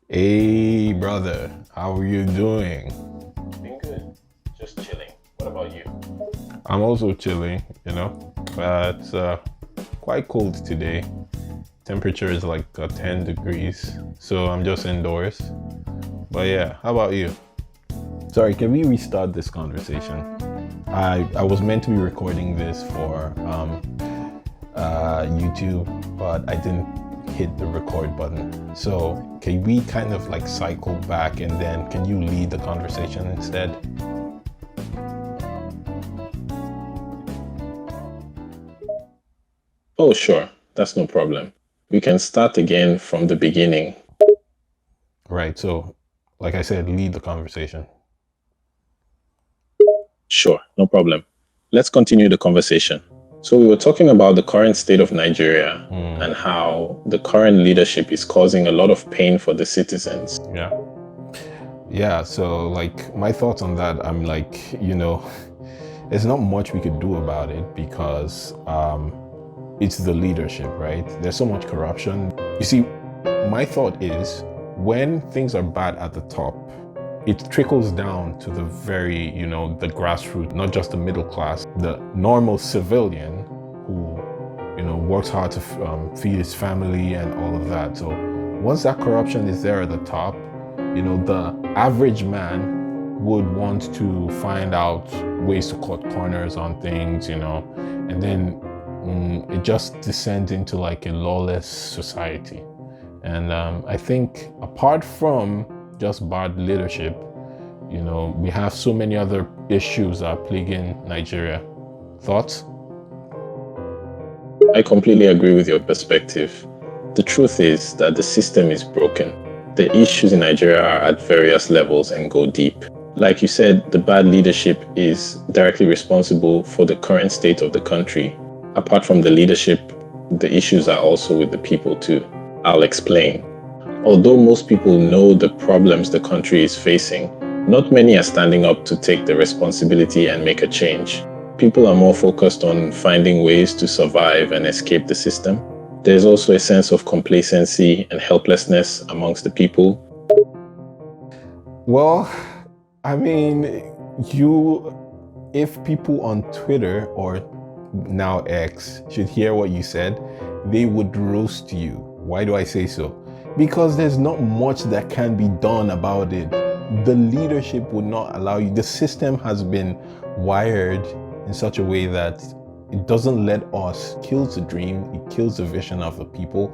Hey brother, how are you doing? Been good. Just chilling. What about you? I'm also chilling, but it's quite cold today. Temperature is like 10 degrees, so I'm just indoors. But yeah, how about you? Sorry, can we restart this conversation? I was meant to be recording this for YouTube, but I didn't hit the record button. So can we kind of like cycle back and then can you lead the conversation instead? Oh, sure. That's no problem. We can start again from the beginning. Right. So, like I said, lead the conversation. Sure, no problem. Let's continue the conversation. So, we were talking about the current state of Nigeria and how the current leadership is causing a lot of pain for the citizens. Yeah. Yeah. So, like, my thoughts on that, I'm like, there's not much we could do about it because it's the leadership, right? There's so much corruption. You see, my thought is when things are bad at the top, it trickles down to the very, the grassroots, not just the middle class, the normal civilian who, works hard to feed his family and all of that. So once that corruption is there at the top, the average man would want to find out ways to cut corners on things, and then it just descends into like a lawless society. And I think apart from just bad leadership, we have so many other issues that are plaguing Nigeria. Thoughts? I completely agree with your perspective. The truth is that the system is broken. The issues in Nigeria are at various levels and go deep. Like you said, the bad leadership is directly responsible for the current state of the country. Apart from the leadership, the issues are also with the people too. I'll explain. Although most people know the problems the country is facing, not many are standing up to take the responsibility and make a change. People are more focused on finding ways to survive and escape the system. There's also a sense of complacency and helplessness amongst the people. Well, I mean, if people on Twitter or now X should hear what you said, they would roast you. Why do I say so? Because there's not much that can be done about it. The leadership would not allow you. The system has been wired in such a way that it doesn't let us kill the dream, it kills the vision of the people.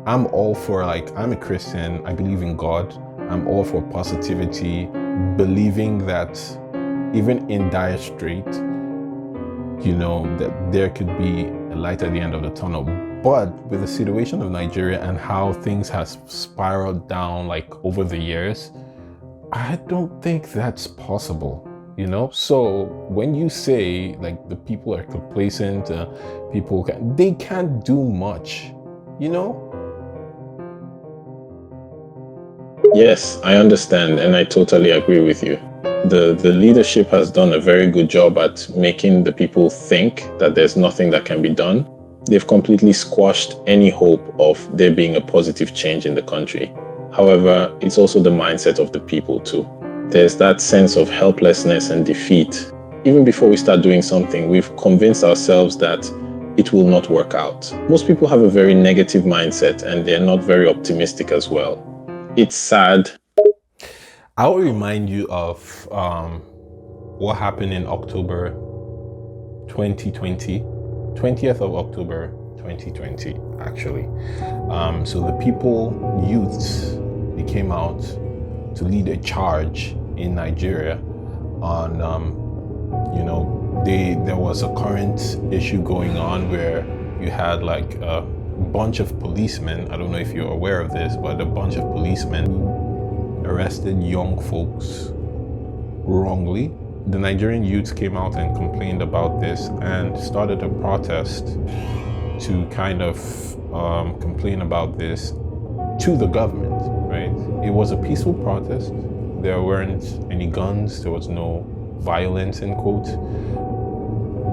I'm all for I'm a Christian, I believe in God. I'm all for positivity, believing that even in dire strait, that there could be a light at the end of the tunnel. But with the situation of Nigeria and how things has spiraled down over the years, I don't think that's possible, So when you say the people are complacent, they can't do much, Yes, I understand and I totally agree with you. The leadership has done a very good job at making the people think that there's nothing that can be done. They've completely squashed any hope of there being a positive change in the country. However, it's also the mindset of the people too. There's that sense of helplessness and defeat. Even before we start doing something, we've convinced ourselves that it will not work out. Most people have a very negative mindset and they're not very optimistic as well. It's sad. I will remind you of what happened in October 2020, 20th of October 2020, actually. So the youths, they came out to lead a charge in Nigeria on, there was a current issue going on where you had a bunch of policemen, I don't know if you're aware of this, but a bunch of policemen arrested young folks wrongly. The Nigerian youths came out and complained about this and started a protest to kind of complain about this to the government, right? It was a peaceful protest. There weren't any guns. There was no violence, in quotes.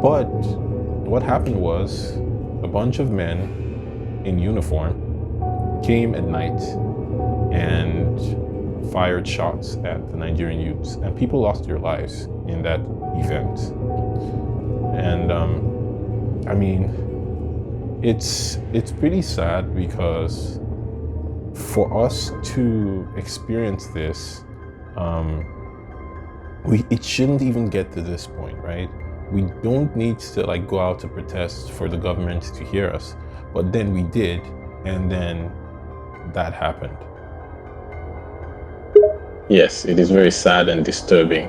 But what happened was a bunch of men in uniform came at night and fired shots at the Nigerian youths, and people lost their lives in that event. And I mean, it's pretty sad because for us to experience this, it shouldn't even get to this point, right? We don't need to like go out to protest for the government to hear us, but then we did, and then that happened. Yes, it is very sad and disturbing.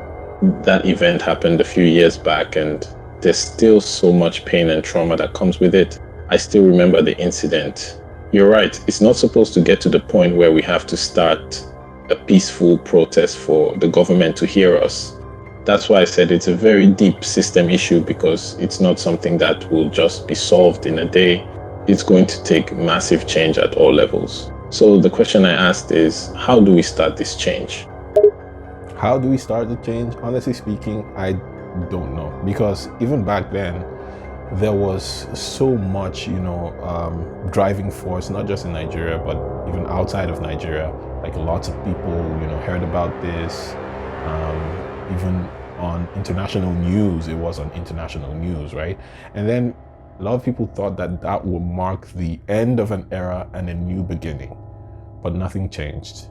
That event happened a few years back, and there's still so much pain and trauma that comes with it. I still remember the incident. You're right, it's not supposed to get to the point where we have to start a peaceful protest for the government to hear us. That's why I said it's a very deep system issue, because it's not something that will just be solved in a day. It's going to take massive change at all levels. So the question I asked is, how do we start this change? How do we start the change? Honestly speaking, I don't know, because even back then, there was so much, driving force, not just in Nigeria, but even outside of Nigeria. Like lots of people, heard about this. Even on international news, it was on international news, right? And then a lot of people thought that that would mark the end of an era and a new beginning, but nothing changed,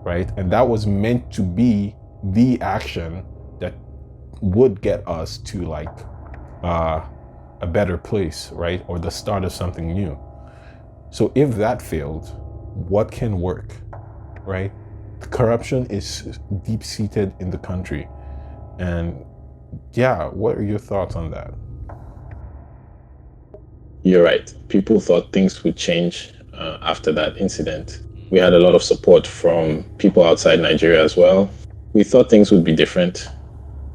right? And that was meant to be the action that would get us to like a better place, right? Or the start of something new. So if that failed, what can work, right? Corruption is deep-seated in the country. And yeah, what are your thoughts on that? You're right. People thought things would change after that incident. We had a lot of support from people outside Nigeria as well. We thought things would be different,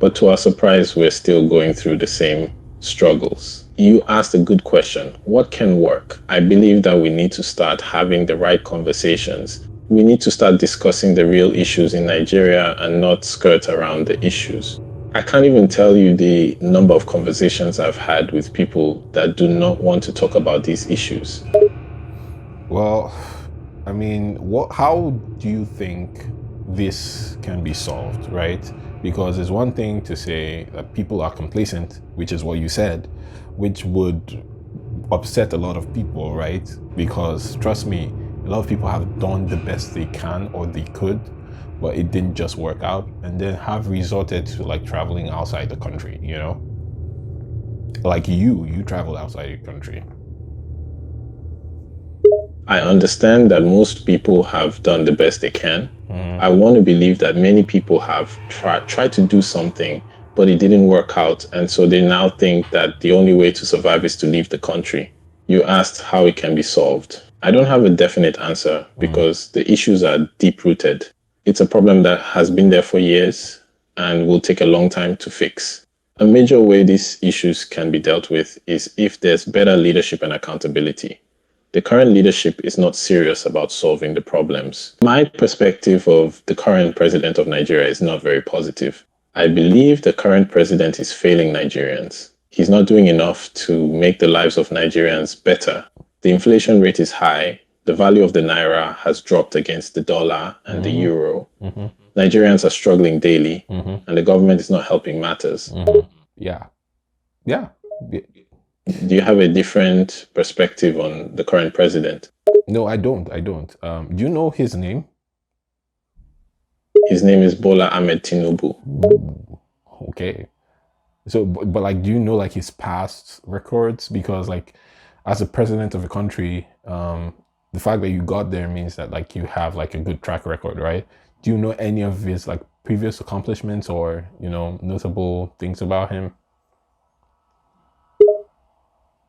but to our surprise, we're still going through the same struggles. You asked a good question. What can work? I believe that we need to start having the right conversations. We need to start discussing the real issues in Nigeria and not skirt around the issues. I can't even tell you the number of conversations I've had with people that do not want to talk about these issues. Well, I mean, how do you think this can be solved, right? Because it's one thing to say that people are complacent, which is what you said, which would upset a lot of people, right? Because trust me, a lot of people have done the best they can or they could, but it didn't just work out, and then have resorted to like traveling outside the country, Like you traveled outside your country. I understand that most people have done the best they can. I want to believe that many people have tried to do something, but it didn't work out. And so they now think that the only way to survive is to leave the country. You asked how it can be solved. I don't have a definite answer because the issues are deep rooted. It's a problem that has been there for years and will take a long time to fix. A major way these issues can be dealt with is if there's better leadership and accountability. The current leadership is not serious about solving the problems. My perspective of the current president of Nigeria is not very positive. I believe the current president is failing Nigerians. He's not doing enough to make the lives of Nigerians better. The inflation rate is high. The value of the naira has dropped against the dollar and the euro. Nigerians are struggling daily, and the government is not helping matters. Yeah. Yeah. Do you have a different perspective on the current president? No, I don't. Do you know his name? His name is Bola Ahmed Tinubu. Ooh, okay. So, but like, do you know like his past records? Because like, as a president of a country, the fact that you got there means that like you have like a good track record, right? Do you know any of his like previous accomplishments or notable things about him?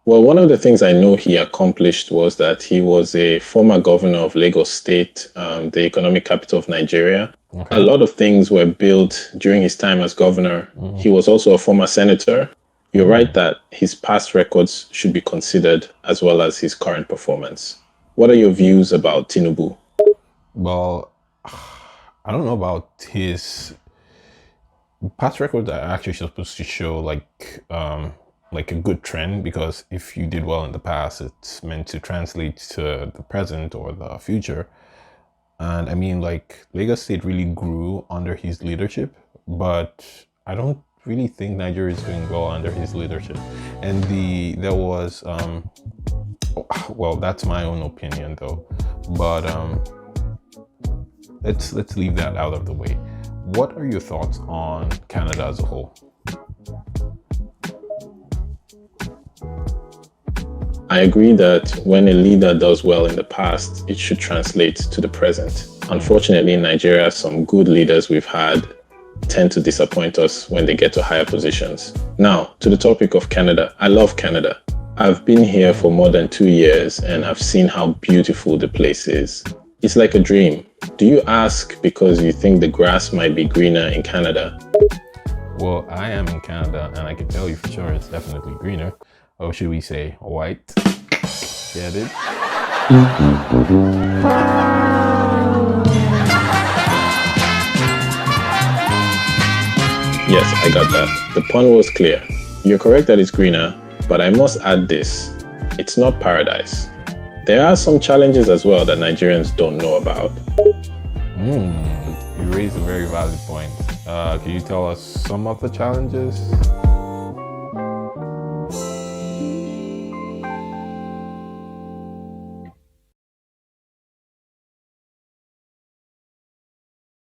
Well, one of the things I know he accomplished was that he was a former governor of Lagos State, the economic capital of Nigeria. Okay. A lot of things were built during his time as governor. He was also a former senator. You're right that his past records should be considered as well as his current performance. What are your views about Tinubu? Well, I don't know about his past records are actually supposed to show like a good trend, because if you did well in the past, it's meant to translate to the present or the future. And I mean, like, Lagos State really grew under his leadership, but I don't really think Nigeria is doing well under his leadership. And there was well, that's my own opinion though. But let's leave that out of the way. What are your thoughts on Canada as a whole? I agree that when a leader does well in the past, it should translate to the present. Unfortunately, in Nigeria, some good leaders we've had tend to disappoint us when they get to higher positions. Now, to the topic of Canada, I love Canada. I've been here for more than 2 years and I've seen how beautiful the place is. It's like a dream. Do you ask because you think the grass might be greener in Canada? Well, I am in Canada and I can tell you for sure it's definitely greener. Or should we say white? Get it? Yes, I got that. The pun was clear. You're correct that it's greener, but I must add this. It's not paradise. There are some challenges as well that Nigerians don't know about. You raised a very valid point. Can you tell us some of the challenges?